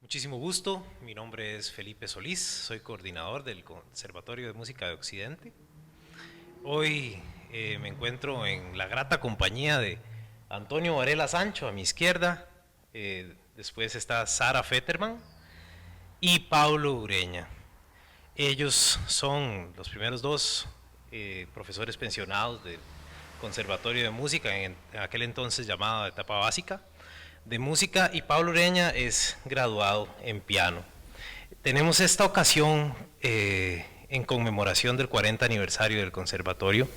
Muchísimo gusto, mi nombre es Felipe Solís, soy coordinador del Conservatorio de Música de Occidente. Hoy me encuentro en la grata compañía de Antonio Varela Sancho a mi izquierda, después está Sara Fetterman y Paulo Ureña. Ellos son los primeros dos profesores pensionados del Conservatorio de Música, en aquel entonces llamado etapa básica de música, y Pablo Ureña es graduado en piano. Tenemos esta ocasión en conmemoración del 40 aniversario del conservatorio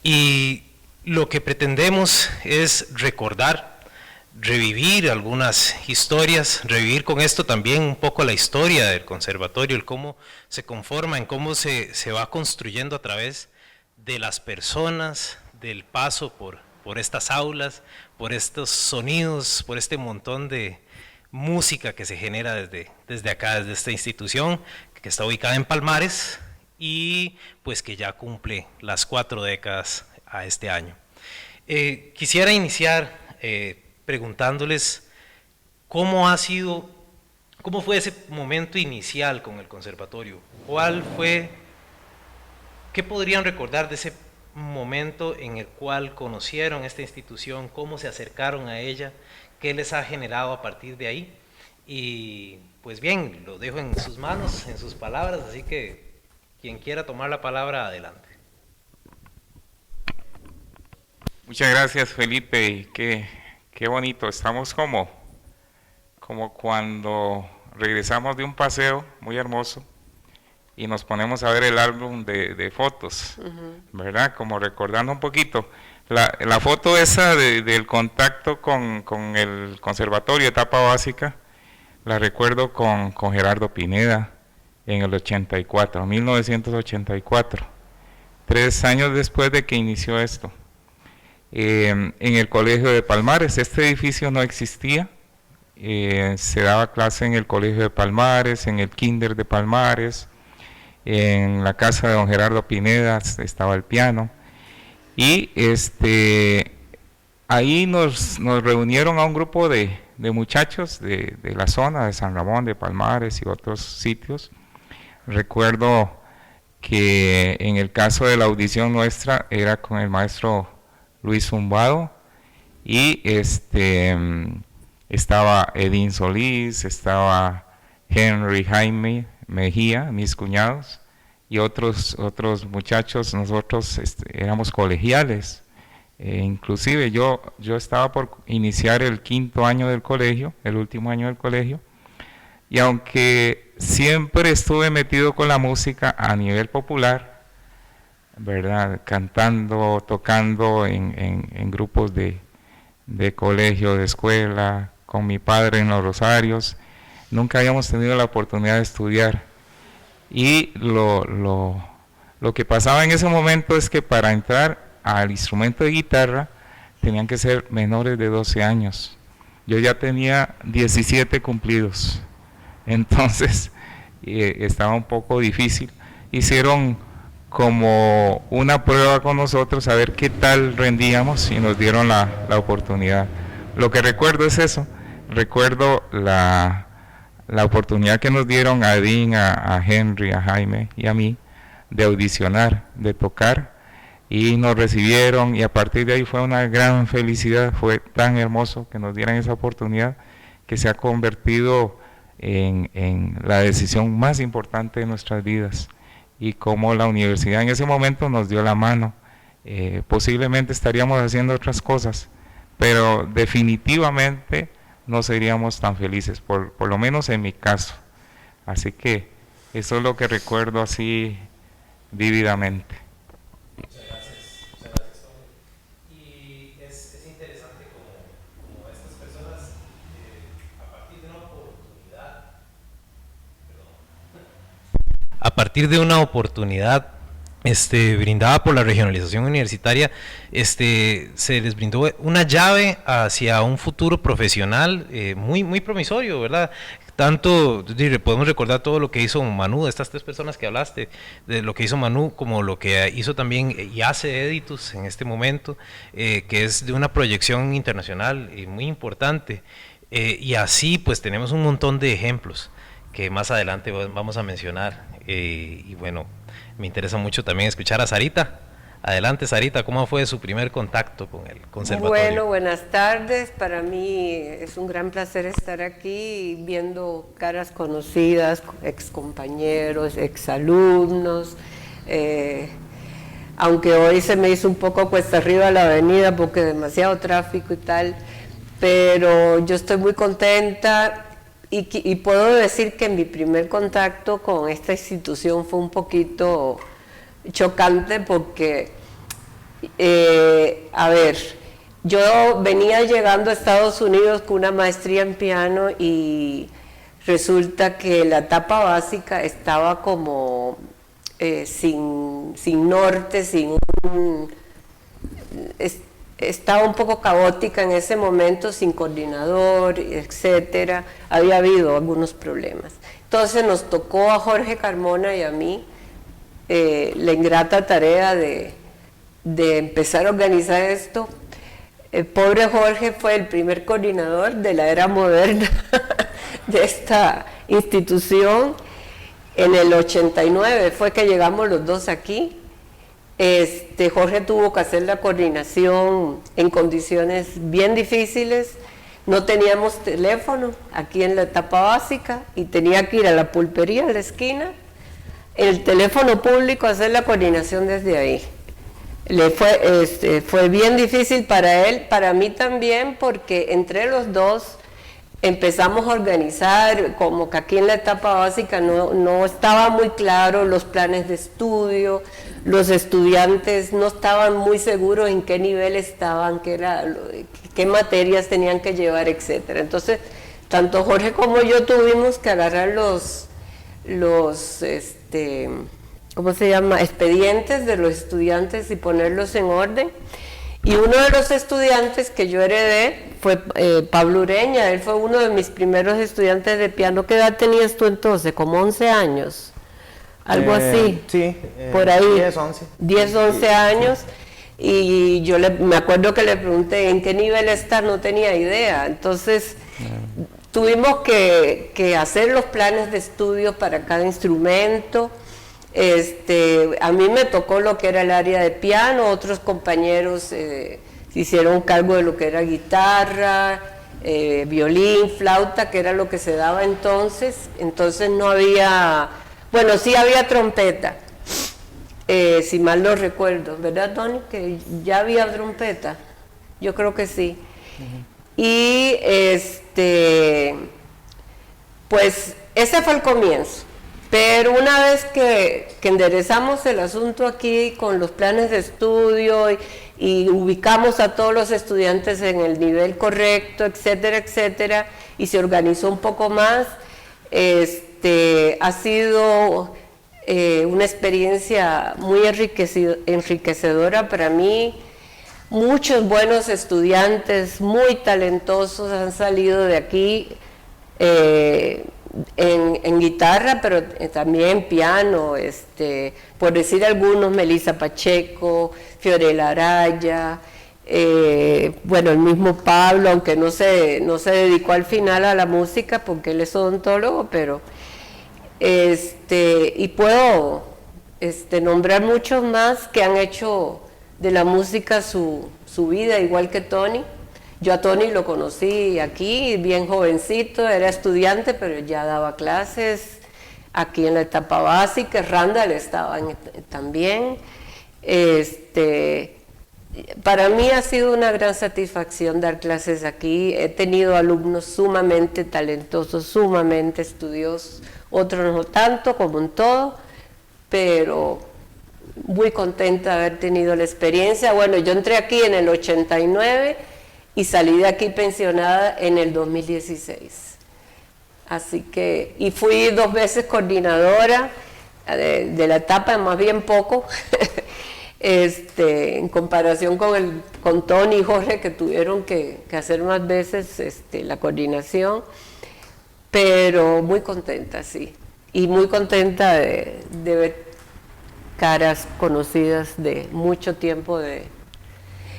y lo que pretendemos es recordar, revivir algunas historias, revivir con esto también un poco la historia del conservatorio, el cómo se conforma, en cómo se va construyendo a través de las personas, del paso por estas aulas, por estos sonidos, por este montón de música que se genera desde acá, desde esta institución que está ubicada en Palmares y pues que ya cumple las 4 décadas a este año. Quisiera iniciar preguntándoles cómo ha sido, cómo fue ese momento inicial con el conservatorio, qué podrían recordar de ese momento en el cual conocieron esta institución, cómo se acercaron a ella, qué les ha generado a partir de ahí. Y pues bien, lo dejo en sus manos, en sus palabras, así que quien quiera tomar la palabra, adelante. Muchas gracias, Felipe, y qué bonito. Estamos como cuando regresamos de un paseo muy hermoso y nos ponemos a ver el álbum de fotos, ¿verdad? Como recordando un poquito. La foto esa del contacto con el conservatorio, etapa básica, la recuerdo con Gerardo Pineda en el 84, 1984, 3 años después de que inició esto. En el colegio de Palmares, este edificio no existía, se daba clase en el colegio de Palmares, en el kinder de Palmares, en la casa de don Gerardo Pineda estaba el piano, y ahí nos reunieron a un grupo de muchachos de la zona de San Ramón, de Palmares y otros sitios. Recuerdo que en el caso de la audición nuestra era con el maestro Luis Zumbado, y estaba Edín Solís, estaba Henry Jaime Mejía, mis cuñados, y otros muchachos. Nosotros éramos colegiales, inclusive yo estaba por iniciar el 5.º año del colegio, el último año del colegio, y aunque siempre estuve metido con la música a nivel popular, ¿verdad? Cantando, tocando en grupos de colegio, de escuela, con mi padre en los rosarios, nunca habíamos tenido la oportunidad de estudiar. Y lo que pasaba en ese momento es que para entrar al instrumento de guitarra tenían que ser menores de 12 años. Yo ya tenía 17 cumplidos, entonces estaba un poco difícil. Hicieron como una prueba con nosotros a ver qué tal rendíamos y nos dieron la oportunidad. Lo que recuerdo es eso, recuerdo la oportunidad que nos dieron a Edín, a Henry, a Jaime y a mí de audicionar, de tocar, y nos recibieron, y a partir de ahí fue una gran felicidad. Fue tan hermoso que nos dieran esa oportunidad que se ha convertido en la decisión más importante de nuestras vidas, y como la universidad en ese momento nos dio la mano. Posiblemente estaríamos haciendo otras cosas, pero definitivamente no seríamos tan felices, por lo menos en mi caso. Así que eso es lo que recuerdo así vívidamente. Muchas gracias, muchas gracias, Tony. Y es interesante como estas personas, a partir de una oportunidad, a partir de una oportunidad brindada por la regionalización universitaria, se les brindó una llave hacia un futuro profesional muy promisorio, ¿verdad? Tanto, podemos recordar todo lo que hizo Manu, de estas 3 personas que hablaste, de lo que hizo Manu, como lo que hizo también y hace Editus en este momento, que es de una proyección internacional muy importante. Y así pues tenemos un montón de ejemplos que más adelante vamos a mencionar. Y bueno, me interesa mucho también escuchar a Sarita. Adelante, Sarita, ¿cómo fue su primer contacto con el conservatorio? Bueno, buenas tardes. Para mí es un gran placer estar aquí viendo caras conocidas, excompañeros, exalumnos. Aunque hoy se me hizo un poco cuesta arriba la avenida porque demasiado tráfico y tal, pero yo estoy muy contenta y puedo decir que mi primer contacto con esta institución fue un poquito chocante porque, a ver, yo venía llegando a Estados Unidos con una maestría en piano y resulta que la etapa básica estaba como sin norte, estaba un poco caótica en ese momento, sin coordinador, etcétera. Había habido algunos problemas. Entonces nos tocó a Jorge Carmona y a mí la ingrata tarea de empezar a organizar esto. El pobre Jorge fue el primer coordinador de la era moderna de esta institución. En el 89 fue que llegamos los dos aquí. Jorge tuvo que hacer la coordinación en condiciones bien difíciles. No teníamos teléfono aquí en la etapa básica y tenía que ir a la pulpería en la esquina, el teléfono público, a hacer la coordinación desde ahí. Fue bien difícil para él, para mí también, porque entre los dos empezamos a organizar, como que aquí en la etapa básica no estaba muy claro los planes de estudio, los estudiantes no estaban muy seguros en qué nivel estaban, qué materias tenían que llevar, etcétera. Entonces, tanto Jorge como yo tuvimos que agarrar ¿cómo se llama?, expedientes de los estudiantes y ponerlos en orden. Y uno de los estudiantes que yo heredé fue Pablo Ureña. Él fue uno de mis primeros estudiantes de piano. ¿Qué edad tenías tú entonces? ¿Como 11 años? Algo así. Sí, por ahí. 10, 11. 10, 11 años. Y yo me acuerdo que le pregunté en qué nivel está, no tenía idea. Entonces, tuvimos que hacer los planes de estudio para cada instrumento. A mí me tocó lo que era el área de piano, otros compañeros se hicieron cargo de lo que era guitarra, violín, flauta, que era lo que se daba entonces no había, bueno, sí había trompeta, si mal no recuerdo, ¿verdad, Tony? Que ya había trompeta, yo creo que sí. Y pues ese fue el comienzo. Pero una vez que enderezamos el asunto aquí con los planes de estudio y ubicamos a todos los estudiantes en el nivel correcto, etcétera, etcétera, y se organizó un poco más, ha sido una experiencia muy enriquecedora para mí. Muchos buenos estudiantes, muy talentosos, han salido de aquí, en guitarra, pero también piano, por decir algunos, Melissa Pacheco, Fiorella Araya, bueno, el mismo Pablo, aunque no se dedicó al final a la música porque él es odontólogo, pero y puedo nombrar muchos más que han hecho de la música su vida, igual que Tony. Yo a Tony lo conocí aquí, bien jovencito, era estudiante, pero ya daba clases aquí en la etapa básica. Randall estaba también. Para mí ha sido una gran satisfacción dar clases aquí. He tenido alumnos sumamente talentosos, sumamente estudiosos, otros no tanto como en todo, pero muy contenta de haber tenido la experiencia. Bueno, yo entré aquí en el 89 y salí de aquí pensionada en el 2016. Así que, y fui 2 veces coordinadora de la etapa, más bien poco, en comparación con Tony y Jorge, que tuvieron que hacer más veces la coordinación, pero muy contenta, sí. Y muy contenta de ver caras conocidas de mucho tiempo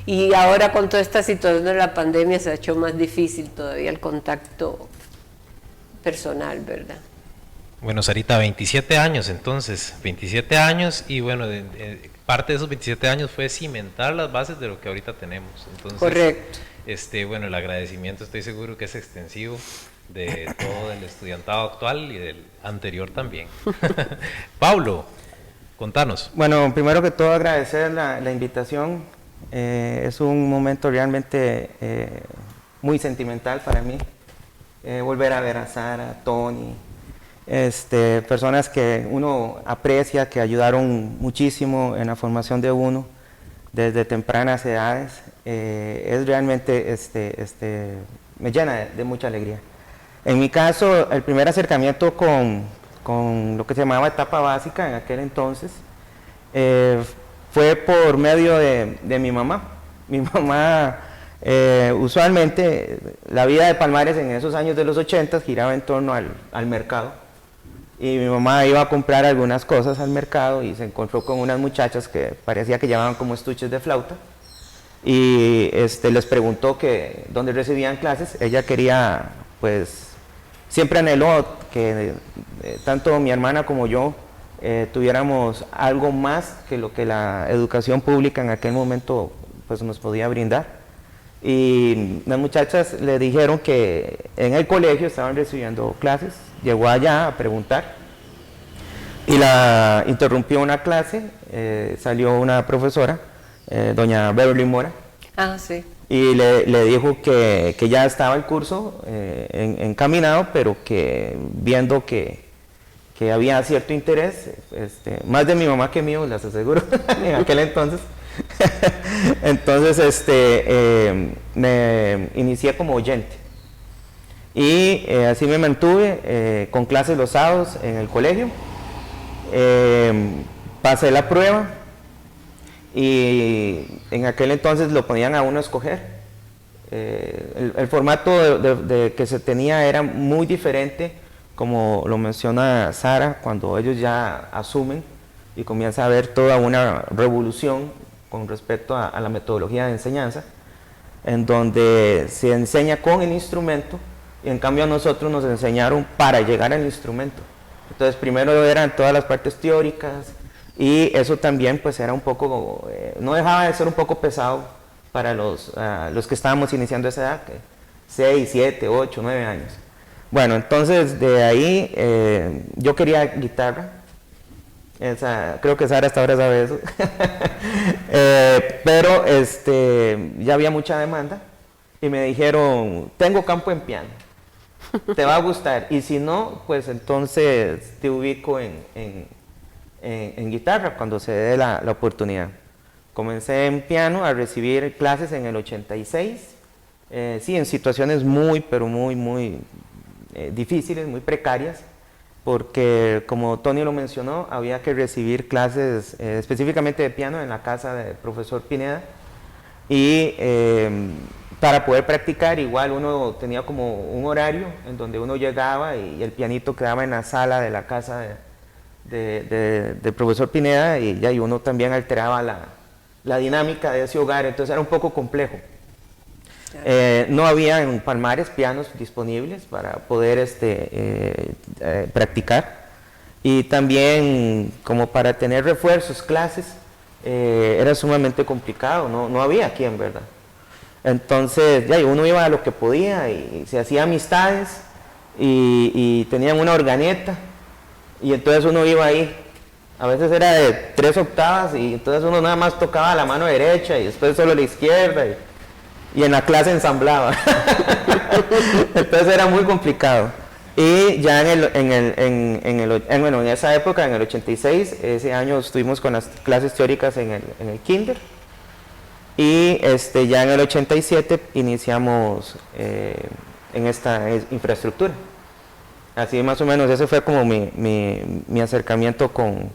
Y ahora con toda esta situación de la pandemia se ha hecho más difícil todavía el contacto personal, ¿verdad? Bueno, Sarita, 27 años entonces, 27 años y bueno, parte de esos 27 años fue cimentar las bases de lo que ahorita tenemos. Entonces, correcto. Bueno, el agradecimiento estoy seguro que es extensivo de todo el estudiantado actual y del anterior también. Pablo, contanos. Bueno, primero que todo agradecer la invitación. Es un momento realmente muy sentimental para mí. Volver a ver a Sara, Tony, personas que uno aprecia, que ayudaron muchísimo en la formación de uno desde tempranas edades. Es realmente, me llena de mucha alegría. En mi caso, el primer acercamiento con lo que se llamaba etapa básica en aquel entonces, fue por medio de mi mamá. Mi mamá, usualmente, la vida de Palmares en esos años de los 80 giraba en torno al mercado. Y mi mamá iba a comprar algunas cosas al mercado y se encontró con unas muchachas que parecía que llevaban como estuches de flauta. Y les preguntó que dónde recibían clases. Ella quería, pues, siempre anheló que tanto mi hermana como yo tuviéramos algo más que lo que la educación pública en aquel momento pues nos podía brindar. Y las muchachas le dijeron que en el colegio estaban recibiendo clases. Llegó allá a preguntar y la interrumpió una clase. Salió una profesora, doña Beverly Mora. Ah, sí. Y le dijo que ya estaba el curso encaminado, pero que viendo que había cierto interés, más de mi mamá que mío, les aseguro, en aquel entonces. Entonces me inicié como oyente. Y así me mantuve con clases los sábados en el colegio. Pasé la prueba. Y en aquel entonces lo ponían a uno a escoger. El formato que se tenía era muy diferente, como lo menciona Sara, cuando ellos ya asumen y comienza a haber toda una revolución con respecto a la metodología de enseñanza, en donde se enseña con el instrumento y en cambio a nosotros nos enseñaron para llegar al instrumento. Entonces primero eran todas las partes teóricas, y eso también pues era un poco, no dejaba de ser un poco pesado para los que estábamos iniciando esa edad, 6, 7, 8, 9 años. Bueno, entonces de ahí yo quería guitarra. Creo que Sara hasta ahora sabe eso. Pero ya había mucha demanda y me dijeron, tengo campo en piano, te va a gustar, y si no, pues entonces te ubico en guitarra cuando se dé la oportunidad. Comencé en piano a recibir clases en el 86, sí, en situaciones muy, pero muy difíciles, muy precarias, porque como Tony lo mencionó, había que recibir clases específicamente de piano en la casa del profesor Pineda, y para poder practicar igual uno tenía como un horario en donde uno llegaba y el pianito quedaba en la sala de la casa del profesor Pineda, y uno también alteraba la dinámica de ese hogar, entonces era un poco complejo. No había en Palmares pianos disponibles para poder practicar, y también como para tener refuerzos, clases, era sumamente complicado, no había quien, ¿verdad? Entonces uno iba a lo que podía y se hacía amistades, y tenían una organeta, y entonces uno iba ahí. A veces era de 3 octavas y entonces uno nada más tocaba la mano derecha y después solo la izquierda, y en la clase ensamblaba. Entonces era muy complicado. Y ya en esa época, en el 86, ese año estuvimos con las clases teóricas en el kinder, y ya en el 87 iniciamos en esta infraestructura. Así más o menos, ese fue como mi acercamiento con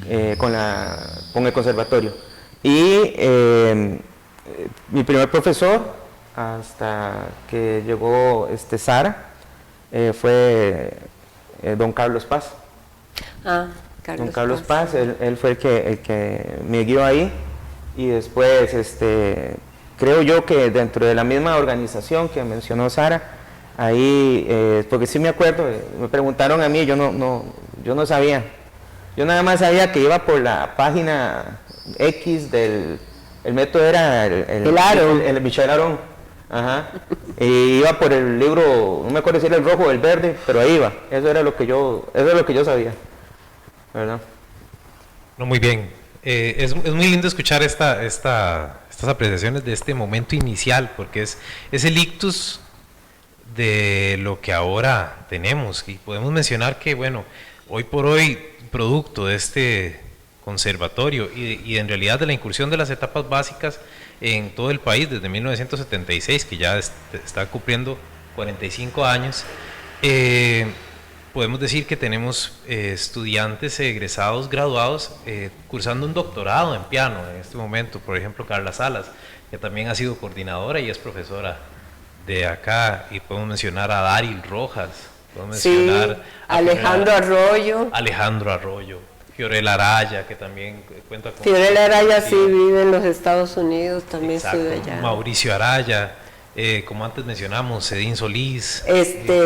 el conservatorio. Y mi primer profesor, hasta que llegó Sara, fue don Carlos Paz. Ah, Carlos Don Carlos Paz, él fue el que me guió ahí. y después creo yo que dentro de la misma organización que mencionó Sara, ahí, porque sí me acuerdo, me preguntaron a mí, yo no sabía, yo nada más sabía que iba por la página X el método era el Michel Aron, ajá, y iba por el libro, no me acuerdo si era el rojo o el verde, pero ahí iba, eso es lo que yo sabía, ¿verdad? No, muy bien. Es muy lindo escuchar estas apreciaciones de este momento inicial, porque es el ictus de lo que ahora tenemos. Y podemos mencionar que, bueno, hoy por hoy, producto de este conservatorio y en realidad de la incursión de las etapas básicas en todo el país desde 1976, que ya está cumpliendo 45 años, podemos decir que tenemos estudiantes egresados, graduados, cursando un doctorado en piano en este momento. Por ejemplo, Carla Salas, que también ha sido coordinadora y es profesora de acá. Y podemos mencionar a Daryl Rojas, podemos mencionar a Alejandro Arroyo, Fiorella Araya, que también cuenta con... Fiorella Araya sí vive en los Estados Unidos, también estudia allá. Mauricio Araya, como antes mencionamos, Edín Solís.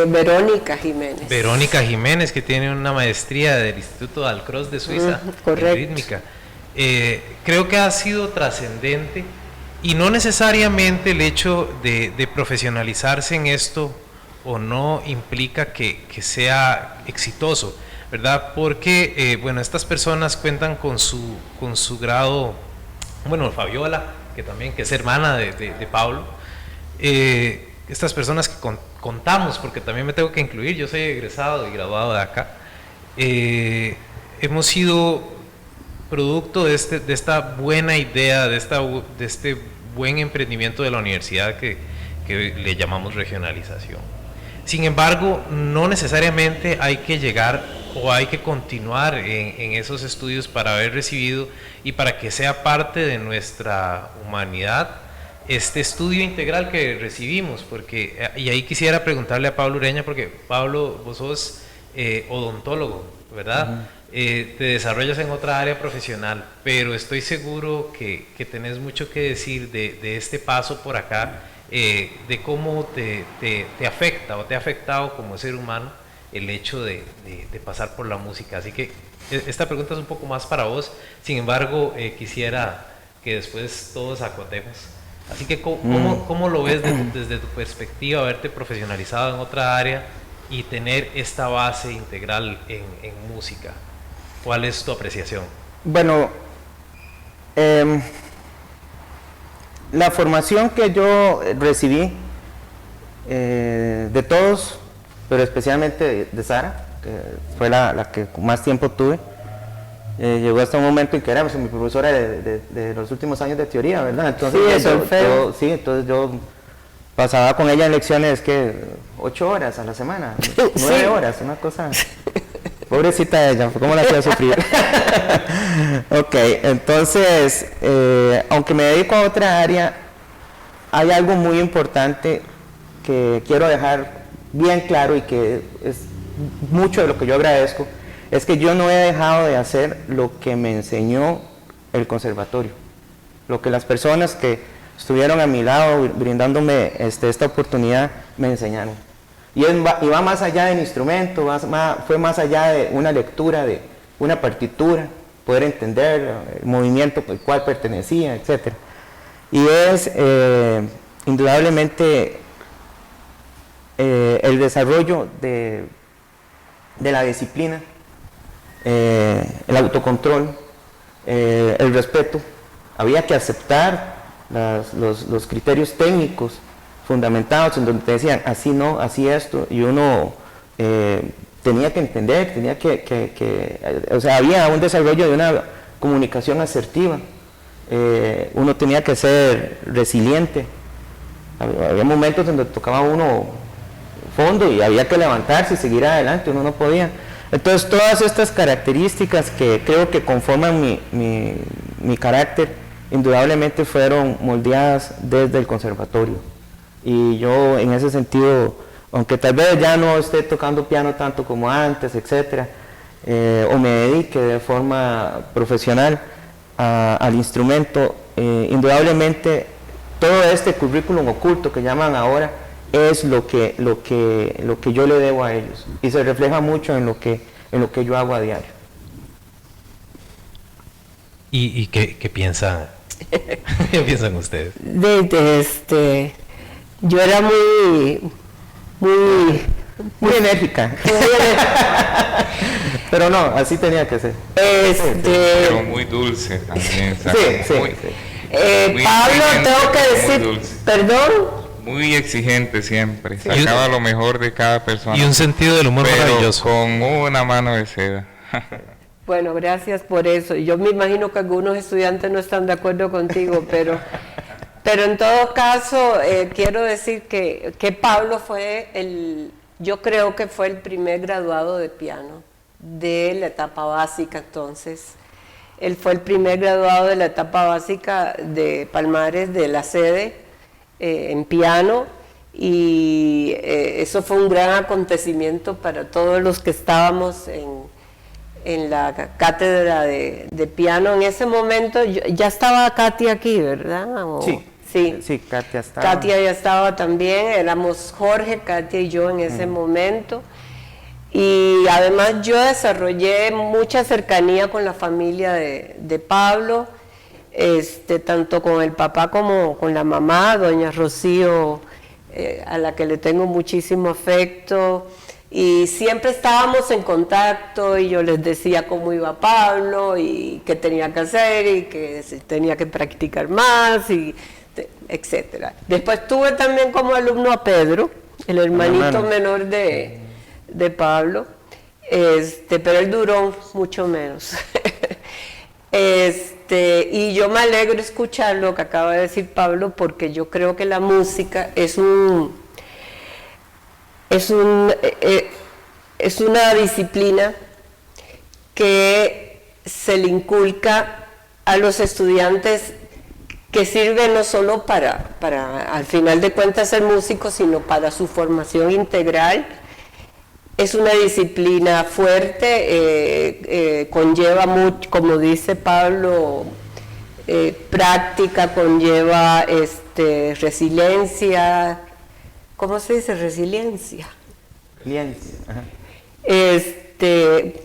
Verónica Jiménez. Verónica Jiménez, que tiene una maestría del Instituto Dalcroze de Suiza en rítmica. Creo que ha sido trascendente y no necesariamente el hecho de profesionalizarse en esto o no implica que sea exitoso, ¿verdad? Porque, bueno, estas personas cuentan con su grado, bueno, Fabiola, que es hermana de Pablo. Estas personas que contamos, porque también me tengo que incluir, yo soy egresado y graduado de acá, hemos sido producto de esta buena idea, de este buen emprendimiento de la universidad que le llamamos regionalización. Sin embargo, no necesariamente hay que llegar o hay que continuar en esos estudios para haber recibido y para que sea parte de nuestra humanidad este estudio integral que recibimos, porque, y ahí quisiera preguntarle a Pablo Ureña, porque Pablo, vos sos odontólogo, ¿verdad? Te desarrollas en otra área profesional, pero estoy seguro que tenés mucho que decir de este paso por acá, de cómo te afecta o te ha afectado como ser humano el hecho de pasar por la música. Así que esta pregunta es un poco más para vos, sin embargo, quisiera que después todos acotemos. Así que, ¿cómo lo ves desde tu perspectiva, haberte profesionalizado en otra área y tener esta base integral en música? ¿Cuál es tu apreciación? Bueno, la formación que yo recibí de todos, pero especialmente de Sara, que fue la que más tiempo tuve, llegó hasta un momento en que era mi profesora de los últimos años de teoría, ¿verdad? Entonces, entonces yo pasaba con ella en lecciones que 8 horas a la semana, 9 horas, una cosa. Pobrecita ella, ¿cómo la hacía sufrir? Ok, entonces, aunque me dedico a otra área, hay algo muy importante que quiero dejar bien claro y que es mucho de lo que yo agradezco. Es que yo no he dejado de hacer lo que me enseñó el conservatorio, lo que las personas que estuvieron a mi lado brindándome esta oportunidad me enseñaron. Y va más allá del instrumento, fue más allá de una lectura de una partitura, poder entender el movimiento al cual pertenecía, etc. Y es indudablemente el desarrollo de la disciplina, el autocontrol, el respeto. Había que aceptar los criterios técnicos fundamentados en donde te decían así no, así esto, y uno tenía que entender, o sea, había un desarrollo de una comunicación asertiva, uno tenía que ser resiliente. Había momentos donde tocaba uno fondo y había que levantarse y seguir adelante, uno no podía. Entonces todas estas características que creo que conforman mi carácter, indudablemente fueron moldeadas desde el conservatorio. Y yo en ese sentido, aunque tal vez ya no esté tocando piano tanto como antes, etcétera, o me dedique de forma profesional al instrumento, indudablemente todo este currículum oculto que llaman ahora es lo que yo le debo a ellos, y se refleja mucho en lo que yo hago a diario. ¿Y qué piensan? ¿Qué piensan ustedes? Yo era Muy enérgica. Pero no, así tenía que ser. Pero muy dulce también. Sí. Pablo, tengo que decir, dulce. perdón. Muy exigente siempre, sacaba lo mejor de cada persona. Y un sentido del humor pero maravilloso. con una mano de seda. Bueno, gracias por eso. Yo me imagino que algunos estudiantes no están de acuerdo contigo, pero en todo caso quiero decir que Pablo yo creo que fue el primer graduado de piano de la etapa básica. Entonces, él fue el primer graduado de la etapa básica de Palmares, de la sede, en piano, y eso fue un gran acontecimiento para todos los que estábamos en la cátedra de piano. En ese momento ya estaba Katia aquí, ¿verdad? Sí, Katia estaba. Katia ya estaba también, éramos Jorge, Katia y yo en ese momento. Y además yo desarrollé mucha cercanía con la familia de Pablo, tanto con el papá como con la mamá, doña Rocío, a la que le tengo muchísimo afecto. Y siempre estábamos en contacto, y yo les decía cómo iba Pablo y qué tenía que hacer y que tenía que practicar más, y etcétera. Después tuve también como alumno a Pedro, el hermanito menor de Pablo, pero él duró mucho menos. Y yo me alegro escuchar lo que acaba de decir Pablo, porque yo creo que la música es una disciplina que se le inculca a los estudiantes, que sirve no solo para al final de cuentas ser músicos, sino para su formación integral. Es una disciplina fuerte, conlleva mucho, como dice Pablo, práctica, conlleva resiliencia. ¿Cómo se dice? Resiliencia. Ajá.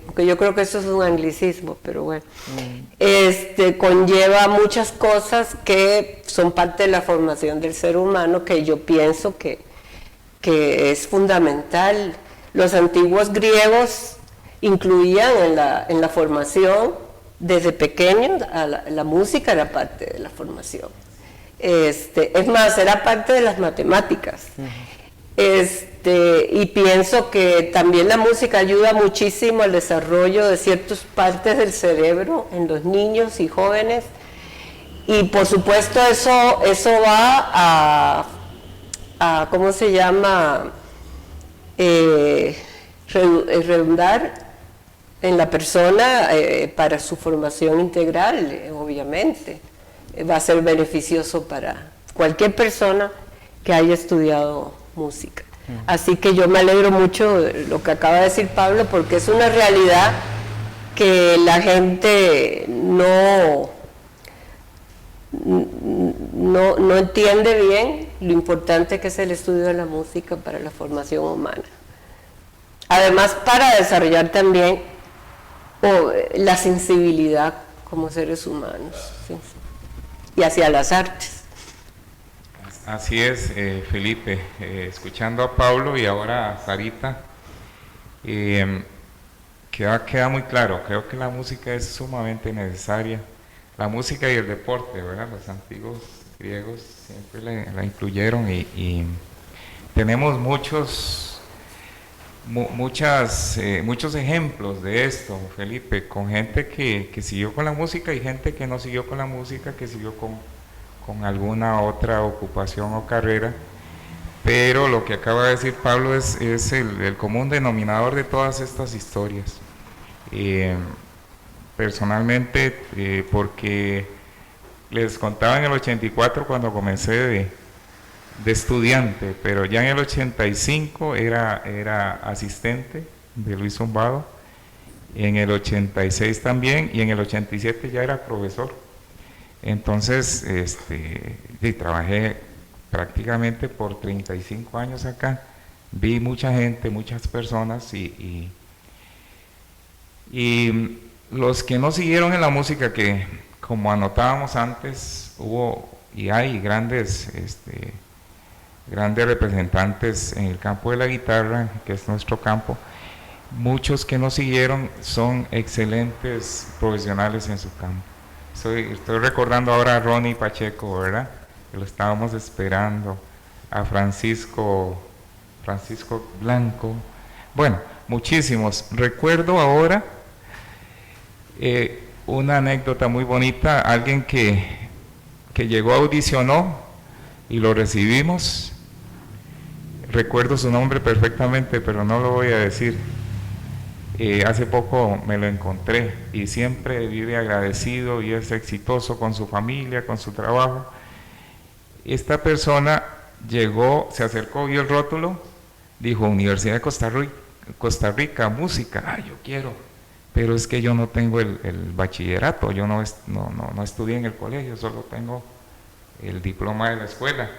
Porque yo creo que eso es un anglicismo, pero bueno. Conlleva muchas cosas que son parte de la formación del ser humano, que yo pienso que es fundamental. Los antiguos griegos incluían en la formación, desde pequeños, la música era parte de la formación. Es más, era parte de las matemáticas. Y pienso que también la música ayuda muchísimo al desarrollo de ciertas partes del cerebro en los niños y jóvenes, y por supuesto eso va a ¿cómo se llama? Redundar en la persona para su formación integral, obviamente. Va a ser beneficioso para cualquier persona que haya estudiado música. Así que yo me alegro mucho de lo que acaba de decir Pablo, porque es una realidad que la gente no entiende bien lo importante que es el estudio de la música para la formación humana. Además, para desarrollar también la sensibilidad como seres humanos, ¿sí? Y hacia las artes. Así es, Felipe, escuchando a Pablo y ahora a Sarita, queda muy claro. Creo que la música es sumamente necesaria. La música y el deporte, ¿verdad? Los antiguos griegos siempre la incluyeron, y tenemos muchos ejemplos de esto, Felipe, con gente que siguió con la música y gente que no siguió con la música, que siguió con alguna otra ocupación o carrera. Pero lo que acaba de decir Pablo es el común denominador de todas estas historias. Personalmente, porque les contaba en el 84 cuando comencé de estudiante, pero ya en el 85 era asistente de Luis Zumbado, en el 86 también, y en el 87 ya era profesor. Entonces, y trabajé prácticamente por 35 años acá. Vi mucha gente, muchas personas y los que no siguieron en la música, que como anotábamos antes, hubo y hay grandes representantes en el campo de la guitarra, que es nuestro campo. Muchos que no siguieron son excelentes profesionales en su campo. Estoy recordando ahora a Ronnie Pacheco, ¿verdad? Que lo estábamos esperando. A Francisco Blanco. Bueno, muchísimos. Recuerdo ahora una anécdota muy bonita. Alguien que llegó, audicionó y lo recibimos. Recuerdo su nombre perfectamente, pero no lo voy a decir. Hace poco me lo encontré y siempre vive agradecido y es exitoso con su familia, con su trabajo. Esta persona llegó, se acercó, vio el rótulo, dijo Universidad de Costa Rica, música. Ah, yo quiero, pero es que yo no tengo el bachillerato, yo no estudié en el colegio, solo tengo el diploma de la escuela.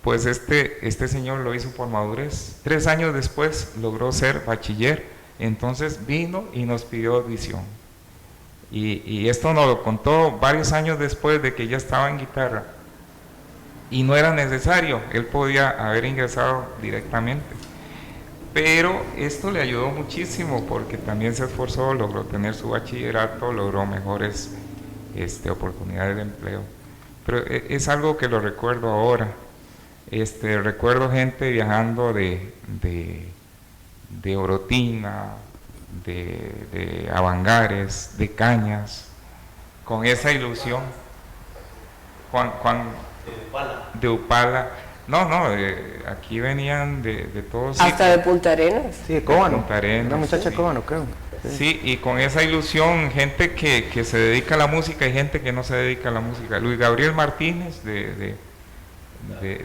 Pues este señor lo hizo por madurez. 3 años después logró ser bachiller. Entonces vino y nos pidió audición. Y esto nos lo contó varios años después de que ya estaba en guitarra. Y no era necesario, él podía haber ingresado directamente. Pero esto le ayudó muchísimo porque también se esforzó, logró tener su bachillerato, logró mejores oportunidades de empleo. Pero es algo que lo recuerdo ahora. Recuerdo gente viajando de Orotina, de Avangares, de Cañas, con esa ilusión. De Upala. No, aquí venían de todos Hasta sitios. de Punta Arenas. Sí, de Cóbano. Punta Arenas, Una muchacha sí. Cóbano, creo. Sí, y con esa ilusión, gente que se dedica a la música y gente que no se dedica a la música. Luis Gabriel Martínez de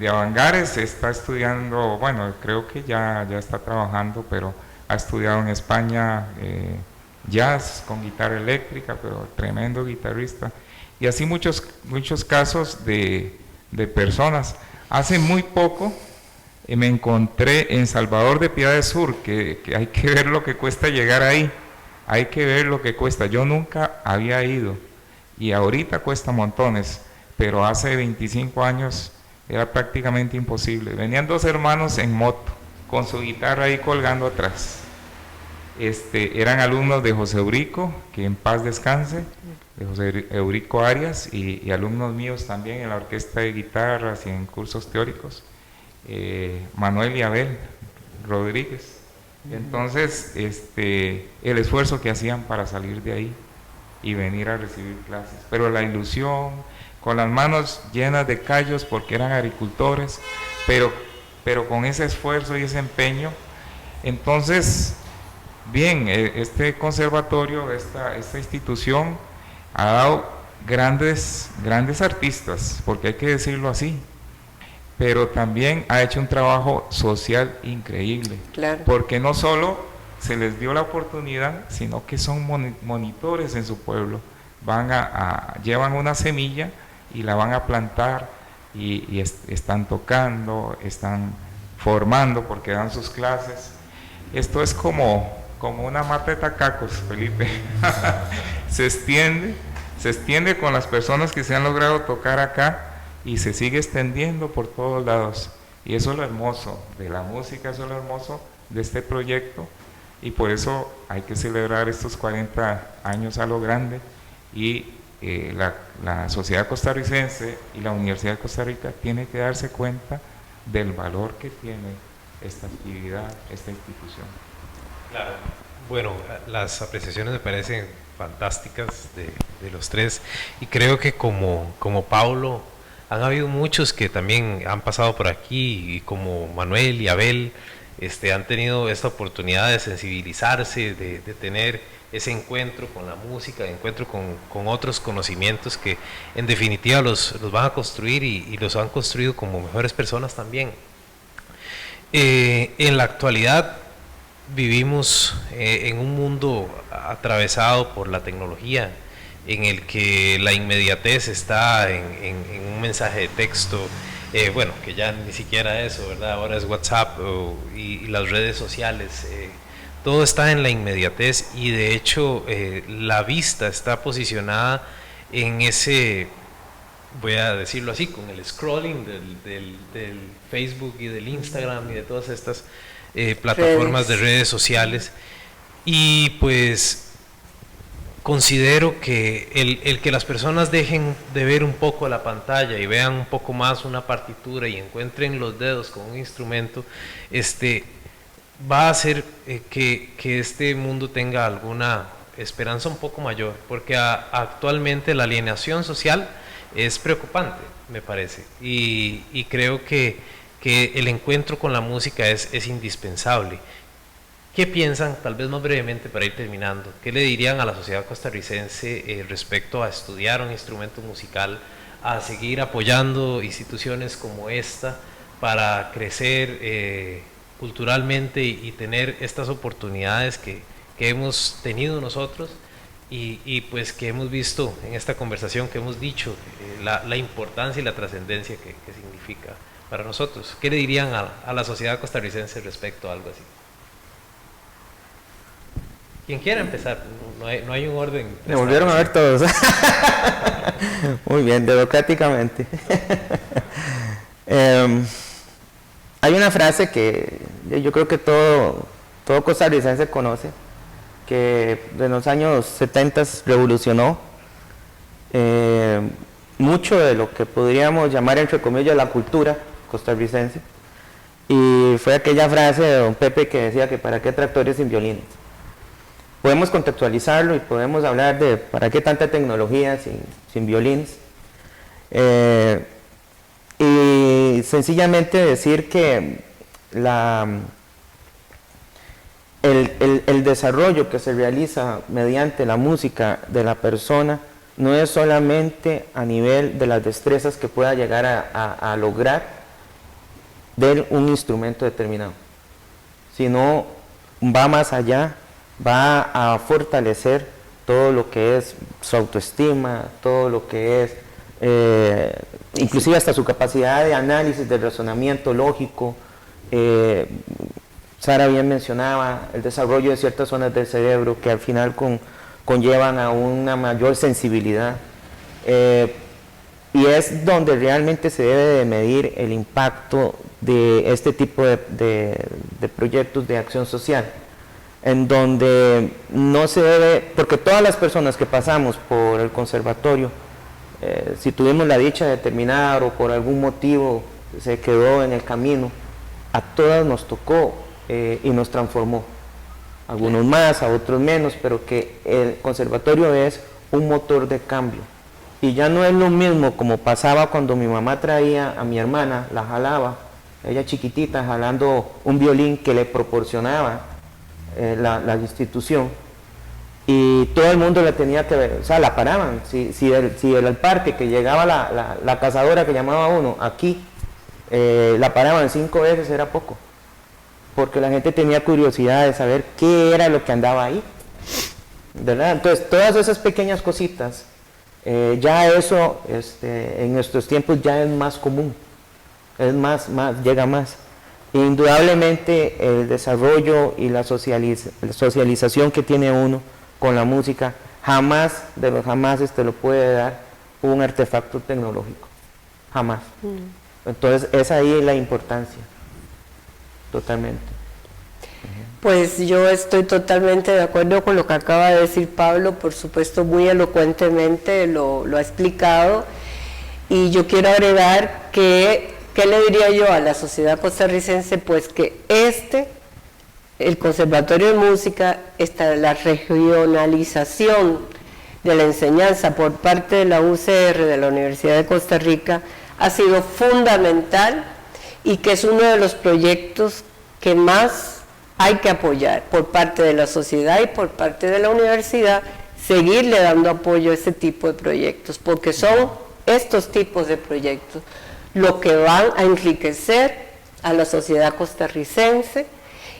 Avangares está estudiando, bueno, creo que ya está trabajando, pero ha estudiado en España jazz con guitarra eléctrica, pero tremendo guitarrista. Y así muchos casos de personas. Hace muy poco me encontré en Salvador de Piedades Sur, que hay que ver lo que cuesta llegar ahí, hay que ver lo que cuesta. Yo nunca había ido y ahorita cuesta montones, pero hace 25 años era prácticamente imposible. Venían 2 hermanos en moto, con su guitarra ahí colgando atrás. Eran alumnos de José Eurico, que en paz descanse, de José Eurico Arias, y alumnos míos también en la orquesta de guitarras y en cursos teóricos, Manuel y Abel Rodríguez. Entonces, el esfuerzo que hacían para salir de ahí y venir a recibir clases, pero la ilusión, con las manos llenas de callos porque eran agricultores, pero con ese esfuerzo y ese empeño. Entonces, bien, este conservatorio, esta institución ha dado grandes artistas, porque hay que decirlo así, pero también ha hecho un trabajo social increíble, Claro. porque no solo se les dio la oportunidad, sino que son monitores en su pueblo, llevan una semilla y la van a plantar y están tocando, están formando porque dan sus clases. Esto es como una mata de tacacos, Felipe. se extiende con las personas que se han logrado tocar acá y se sigue extendiendo por todos lados. Y eso es lo hermoso de la música, eso es lo hermoso de este proyecto, y por eso hay que celebrar estos 40 años a lo grande, y la sociedad costarricense y la Universidad de Costa Rica tiene que darse cuenta del valor que tiene esta actividad, esta institución. Claro. Bueno, las apreciaciones me parecen fantásticas de los tres, y creo que como Paulo, han habido muchos que también han pasado por aquí, y como Manuel y Abel, han tenido esta oportunidad de sensibilizarse, de tener ese encuentro con la música, de encuentro con otros conocimientos que en definitiva los van a construir y los han construido como mejores personas también. En la actualidad vivimos en un mundo atravesado por la tecnología, en el que la inmediatez está en un mensaje de texto, bueno, que ya ni siquiera eso, ¿verdad? Ahora es WhatsApp y las redes sociales, todo está en la inmediatez, y de hecho la vista está posicionada en ese, voy a decirlo así, con el scrolling del Facebook y del Instagram y de todas estas plataformas de redes sociales. Y pues considero que el que las personas dejen de ver un poco la pantalla y vean un poco más una partitura y encuentren los dedos con un instrumento, va a hacer que este mundo tenga alguna esperanza un poco mayor, porque actualmente la alienación social es preocupante, me parece, y creo que el encuentro con la música es indispensable. ¿Qué piensan, tal vez más brevemente para ir terminando, qué le dirían a la sociedad costarricense respecto a estudiar un instrumento musical, a seguir apoyando instituciones como esta para crecer culturalmente y tener estas oportunidades que hemos tenido nosotros y pues que hemos visto en esta conversación, que hemos dicho la importancia y la trascendencia que significa para nosotros? ¿Qué le dirían a la sociedad costarricense respecto a algo así? Quien quiera empezar, no hay un orden. Me volvieron a ver todos. Muy bien, democráticamente. Hay una frase que yo creo que todo costarricense conoce, que en los años 70 revolucionó mucho de lo que podríamos llamar, entre comillas, la cultura costarricense, y fue aquella frase de don Pepe que decía que para qué tractores sin violines. Podemos contextualizarlo y podemos hablar de para qué tanta tecnología sin violines, y sencillamente decir que el desarrollo que se realiza mediante la música de la persona no es solamente a nivel de las destrezas que pueda llegar a lograr de un instrumento determinado, sino va más allá, va a fortalecer todo lo que es su autoestima, todo lo que es inclusive hasta su capacidad de análisis, de razonamiento lógico. Sara bien mencionaba el desarrollo de ciertas zonas del cerebro que al final conllevan a una mayor sensibilidad, y es donde realmente se debe de medir el impacto de este tipo de proyectos de acción social, en donde no se debe, porque todas las personas que pasamos por el conservatorio, si tuvimos la dicha de terminar o por algún motivo se quedó en el camino, a todas nos tocó y nos transformó, algunos más, a otros menos, pero que el conservatorio es un motor de cambio, y ya no es lo mismo como pasaba cuando mi mamá traía a mi hermana, la jalaba, ella chiquitita jalando un violín que le proporcionaba la institución, y todo el mundo la tenía que ver, o sea, la paraban. Si el parque que llegaba la cazadora que llamaba uno aquí, la paraban 5 veces, era poco, porque la gente tenía curiosidad de saber qué era lo que andaba ahí, ¿verdad? Entonces todas esas pequeñas cositas, ya eso en nuestros tiempos ya es más común, es más llega más. Indudablemente el desarrollo y la socialización que tiene uno con la música jamás lo puede dar un artefacto tecnológico, jamás. Entonces es ahí la importancia, totalmente. Pues yo estoy totalmente de acuerdo con lo que acaba de decir Pablo, por supuesto muy elocuentemente lo ha explicado, y yo quiero agregar que ¿qué le diría yo a la sociedad costarricense? Pues que el Conservatorio de Música, la regionalización de la enseñanza por parte de la UCR, de la Universidad de Costa Rica, ha sido fundamental, y que es uno de los proyectos que más hay que apoyar por parte de la sociedad y por parte de la universidad, seguirle dando apoyo a este tipo de proyectos, porque son estos tipos de proyectos lo que van a enriquecer a la sociedad costarricense,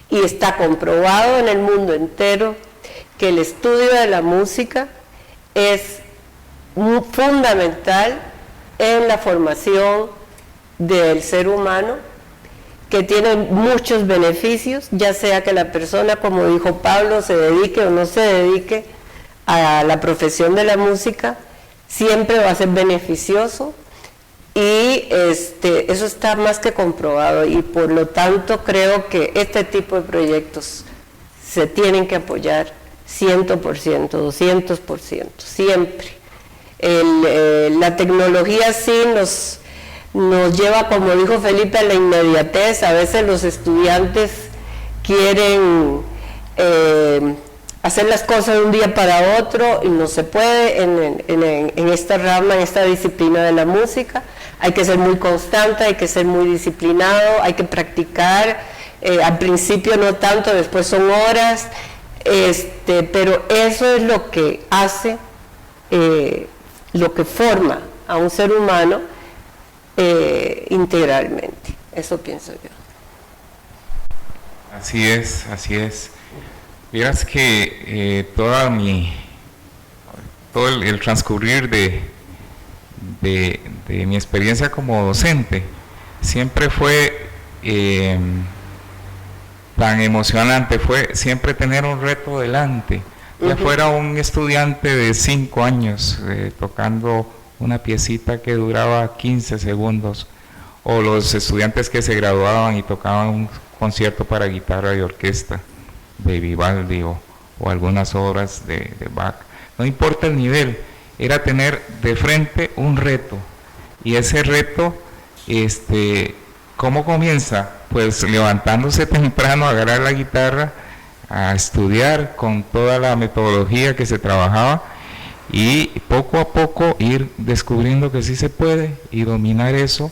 y está comprobado en el mundo entero que el estudio de la música es fundamental en la formación del ser humano, que tiene muchos beneficios, ya sea que la persona, como dijo Pablo, se dedique o no se dedique a la profesión de la música, siempre va a ser beneficioso, y eso está más que comprobado, y por lo tanto creo que este tipo de proyectos se tienen que apoyar 100%, 200%, siempre. La tecnología sí nos lleva, como dijo Felipe, a la inmediatez. A veces los estudiantes quieren hacer las cosas de un día para otro y no se puede en esta rama, en esta disciplina de la música. Hay que ser muy constante, hay que ser muy disciplinado, hay que practicar, al principio no tanto, después son horas, pero eso es lo que hace, lo que forma a un ser humano integralmente. Eso pienso yo. Así es, así es. Vieras que todo el transcurrir de mi experiencia como docente siempre fue tan emocionante, fue siempre tener un reto delante, ya fuera un estudiante de 5 años tocando una piecita que duraba 15 segundos, o los estudiantes que se graduaban y tocaban un concierto para guitarra y orquesta de Vivaldi o algunas obras de Bach. No importa el nivel, era tener de frente un reto, y ese reto, ¿cómo comienza? Pues levantándose temprano, a agarrar la guitarra, a estudiar con toda la metodología que se trabajaba, y poco a poco ir descubriendo que sí se puede, y dominar eso,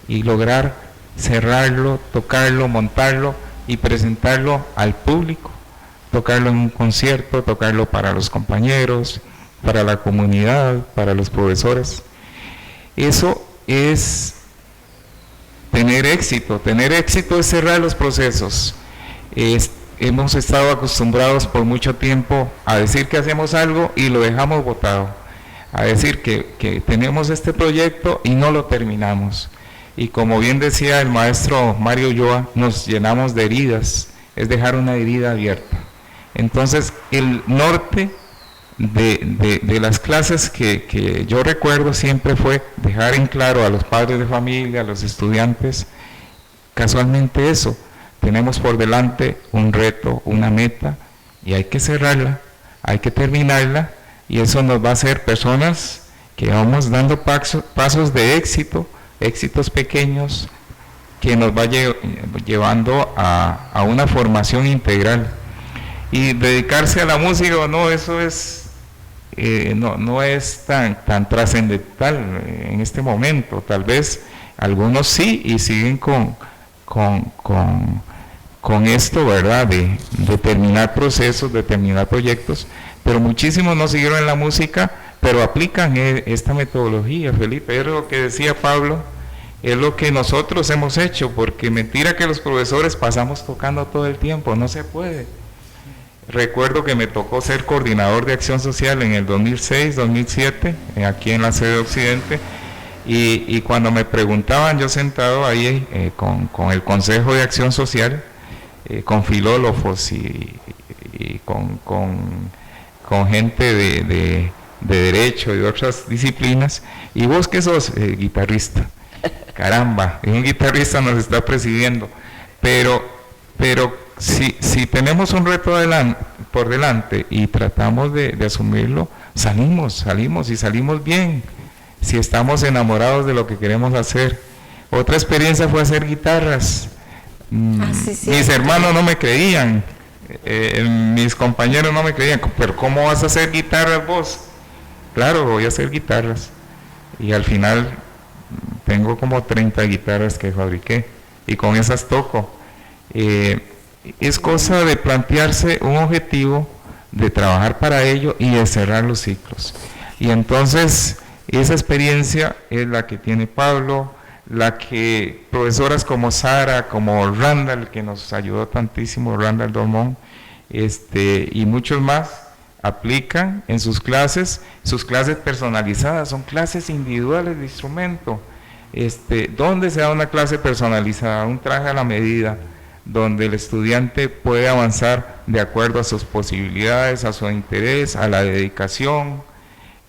y lograr cerrarlo, tocarlo, montarlo y presentarlo al público, tocarlo en un concierto, tocarlo para los compañeros, para la comunidad, para los profesores. Eso es tener éxito. Tener éxito es cerrar los procesos. Hemos estado acostumbrados por mucho tiempo a decir que hacemos algo y lo dejamos botado, a decir que tenemos este proyecto y no lo terminamos. Y como bien decía el maestro Mario Ulloa, nos llenamos de heridas, es dejar una herida abierta. Entonces, el norte de las clases que yo recuerdo siempre fue dejar en claro a los padres de familia, a los estudiantes, casualmente eso, tenemos por delante un reto, una meta, y hay que cerrarla, hay que terminarla, y eso nos va a hacer personas que vamos dando pasos de éxito, éxitos pequeños, que nos va llevando a una formación integral. Y dedicarse a la música o no, eso es no es tan trascendental en este momento. Tal vez algunos sí, y siguen con esto, ¿verdad? De terminar procesos, de terminar proyectos, pero muchísimos no siguieron en la música, pero aplican esta metodología, Felipe. Es lo que decía Pablo, es lo que nosotros hemos hecho, porque mentira que los profesores pasamos tocando todo el tiempo, no se puede. Recuerdo que me tocó ser coordinador de acción social en el 2006, 2007, aquí en la sede de Occidente, y cuando me preguntaban, yo sentado ahí con el Consejo de Acción Social, con filólogos y con gente de derecho y de otras disciplinas, y vos que sos guitarrista, caramba, un guitarrista nos está presidiendo, pero si tenemos un reto por delante y tratamos de asumirlo, salimos y salimos bien, si estamos enamorados de lo que queremos hacer. Otra experiencia fue hacer guitarras. Mis hermanos no me creían, mis compañeros no me creían, pero ¿cómo vas a hacer guitarras vos? Claro, voy a hacer guitarras, y al final tengo como 30 guitarras que fabriqué, y con esas toco. Es cosa de plantearse un objetivo, de trabajar para ello y de cerrar los ciclos. Y entonces esa experiencia es la que tiene Pablo, la que profesoras como Sara, como Randall, que nos ayudó tantísimo, Randall Dormón, y muchos más, aplican en sus clases personalizadas, son clases individuales de instrumento. ¿Dónde se da una clase personalizada? Un traje a la medida, donde el estudiante puede avanzar de acuerdo a sus posibilidades, a su interés, a la dedicación.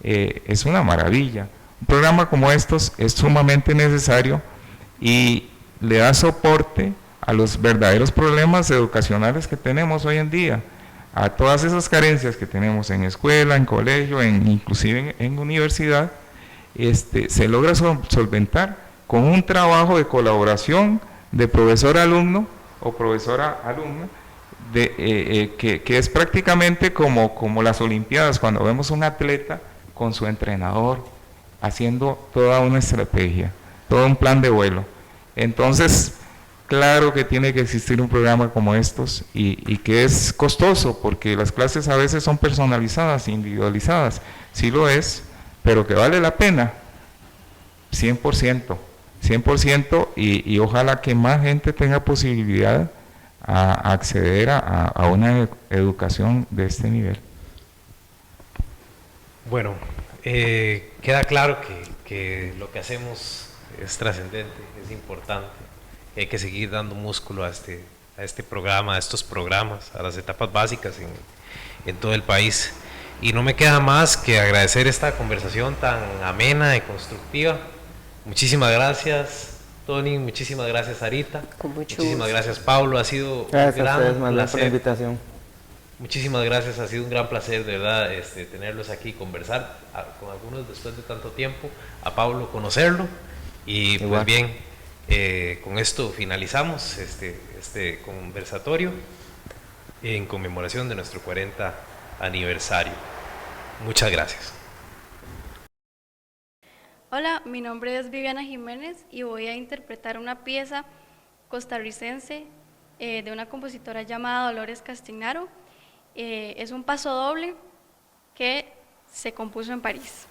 Es una maravilla. Un programa como estos es sumamente necesario y le da soporte a los verdaderos problemas educacionales que tenemos hoy en día, a todas esas carencias que tenemos en escuela, en colegio, inclusive en universidad. Se logra solventar con un trabajo de colaboración de profesor-alumno o profesora-alumna, que es prácticamente como las Olimpiadas, cuando vemos un atleta con su entrenador haciendo toda una estrategia, todo un plan de vuelo. Entonces, claro que tiene que existir un programa como estos y que es costoso, porque las clases a veces son personalizadas, individualizadas, sí lo es, pero que vale la pena, 100%, 100%, y ojalá que más gente tenga posibilidad a acceder a una educación de este nivel. Bueno, queda claro que lo que hacemos es trascendente, es importante, hay que seguir dando músculo a este programa, a estos programas, a las etapas básicas en todo el país. Y no me queda más que agradecer esta conversación tan amena y constructiva. Muchísimas gracias, Tony, muchísimas gracias, Sarita. Con mucho muchísimas gusto. gracias, Pablo, ha sido Gracias un a gran ustedes, Manuel, por la placer. invitación. Muchísimas gracias, ha sido un gran placer, de verdad, tenerlos aquí y conversar con algunos después de tanto tiempo, a Pablo conocerlo, y pues Igual. bien, con esto finalizamos este conversatorio en conmemoración de nuestro 40 aniversario. Muchas gracias. Hola, mi nombre es Viviana Jiménez y voy a interpretar una pieza costarricense de una compositora llamada Dolores Castignaro. Es un paso doble que se compuso en París.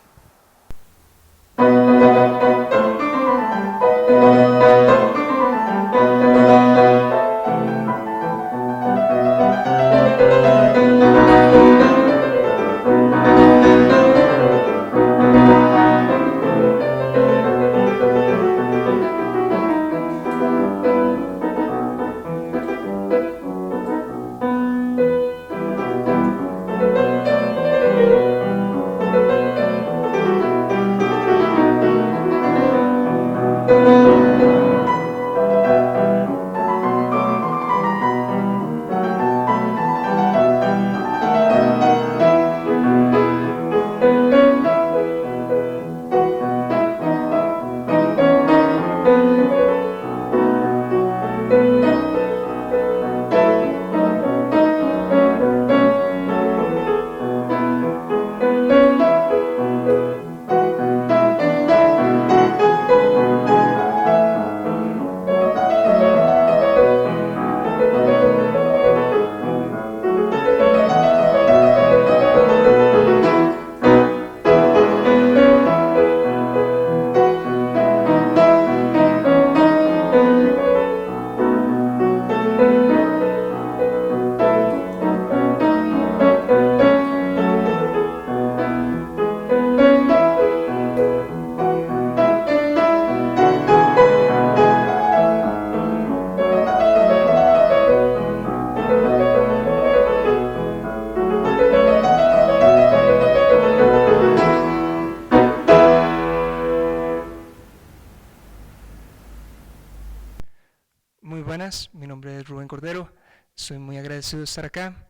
Muy buenas, mi nombre es Rubén Cordero, soy muy agradecido de estar acá.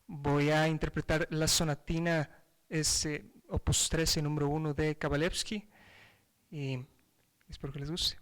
Voy a interpretar la sonatina Opus 13, número 1 de Kabalevsky, y espero que les guste.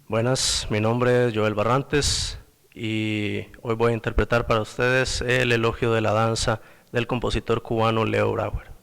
Buenas, mi nombre es Joel Barrantes y hoy voy a interpretar para ustedes el elogio de la danza del compositor cubano Leo Brauer.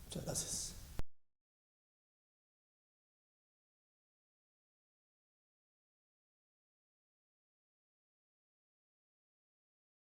Muchas gracias.